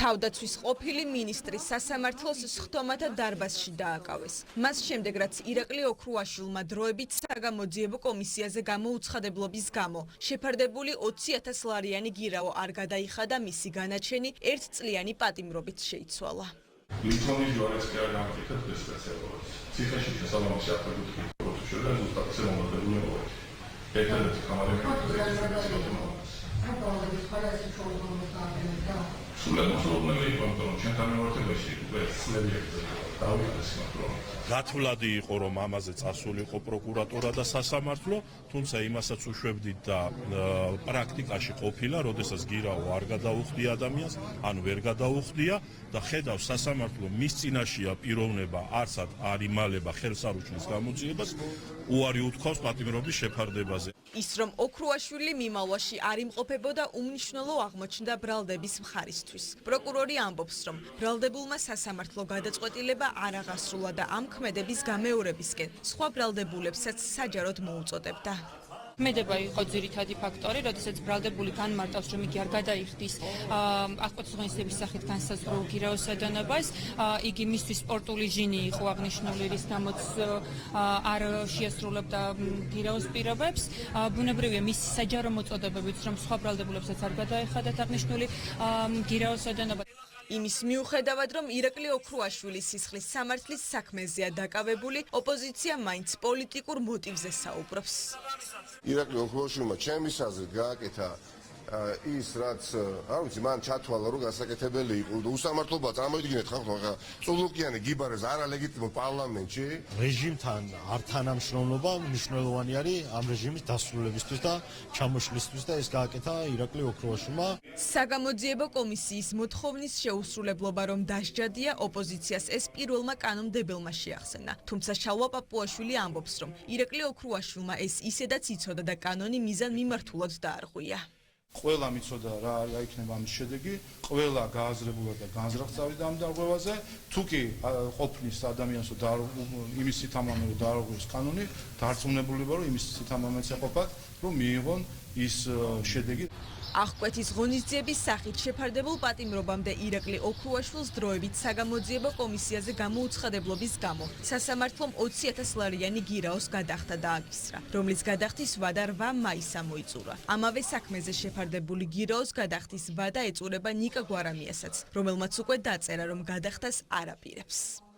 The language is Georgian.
თავდაცვის ყოფილი მინისტრი სასამართლოს სხდომათა დარბაზში დააკავეს. მას შემდეგ, რაც ირაკლი ოქრუაშვილმა დროებით საგამოძიებო კომისიაზე გამოუცხადებლობის გამო შეფარდებული 20,000 ლარიანი გირაო არ გადაიხადა, მისი განაჩენი 1 წლიანი პატიმრობით შეიცვალა. ლითონის ჯვარიც კი არ გამიკეთა დღეს სპეციალურად. ციხეში შესაბამისი აფეთქი პროცედურა ზუსტად შემოღებული მოეწყო. ერთადერთი კამარები გათვლადი იყო, რომ ამაზე წასულიყო პროკურატურა და სასამართლო, თუმცა იმასაც უშვებდით და პრაქტიკაში ყოფილა, როდესაც გირაო არ გადაუხდია ადამიანს, ან ვერ გადაუხდია და ხედავს სასამართლო მის წინაშია პიროვნება, არცად არ იმალება ხელს არ უჩნის გამოძიებას, უარი უთქვავს პატიმრობის შეფარდებაზე. ის რომ ოქრუაშვილი მიმალვაში არ იმყოფებოდა უმნიშვნელო აღმოჩნდა ბრალდების მხარისთვის. პროკურორი ამბობს, რომ ბრალდებულმა სასამართლო გადაწყვეტილება არ აღასრულა და ამ ქმედების გამეორებისკენ სხვა ბრალდებულებსაც საჯაროდ მოუწოდებდა. ქმედება იყო ძირითადი ფაქტორი, როდესაც ბრალდებული განმარტავს, რომ იგი არ გადაიხდის აღკვეთის ღონისძიების სახით განსაზღვრულ გირაოს ადანებას, იგი მისთვის სპორტული ჟინი იყო აღნიშნული, რის გამოც არ შეასრულებდა გირაოს პირობებს. ბუნებრივია მისი საჯარო მოწოდებებით, რომ სხვა ბრალდებულებსაც არ გადაეხადათ აღნიშნული გირაოს ადანება. იმის მიუხედავად, რომ ირაკლი ოქრუაშვილის სისხლის სამართლის საქმეზეა დაკავებული, ოპოზიცია მაინც პოლიტიკურ მოტივზე საუბრობს. ირაკლი ოქრუაშვილმა ჩემის აზრით გააკეთა ის, რაც არ ვიცი, მან ჩათვალა, რომ გასაკეთებელი იყო და უსამართლობა წარმოიდგინეთ ხალხო, ხა წულუკიანი გიბარეს არალეგიტიმურ პარლამენტში. რეჟიმთან არ თანამშრომლობა მნიშვნელოვანი არის ამ რეჟიმის დასრულებისთვის და ჩამოშლისთვის და ეს გააკეთა ირაკლი ოქრუაშვილმა. საგამოძიებო კომისიის მოთხოვნის შეუსრულებლობა რომ დასჯადია, ოპოზიციას ეს პირველმა კანონმდებელმა შეახსენა. თუმცა შალვა პაპუაშვილი ამბობს, რომ ირაკლი ოქრუაშვილმა ეს ისედაც იცოდა და კანონი მიზან მიმართულად დაარღვია. ყველა მიცოდა რა იქნება ამის შედეგი, ყველა გააზრებულა და განზრახავდა ამ დარღვევაზე, თუ კი ყოფნის ადამიანს იმის სითამამეო დაარღვევს კანონი, დარწმუნებულება რომ იმის სითამამეც ეყოფათ, რომ მიიღონ ის შედეგი. აღკვეთის ღონისძიების სახით შეფარდებულ პატიმრობამდე ირაკლი ოქრუაშვილს დროებით საგამოძიებო კომისიაზე გამოუცხადებლობის გამო სასამართლომ 20,000 ლარიანი გირაოს გადახდა დააკისრა, რომლის გადახდის ვადა 8 მაისს მოიწურა. ამავე საქმეზე შეფარდებული გირაოს გადახდის ვადა ეწურება ნიკა გვარამიასაც, რომელმაც უკვე დაწერა, რომ გადახდას არ აპირებს.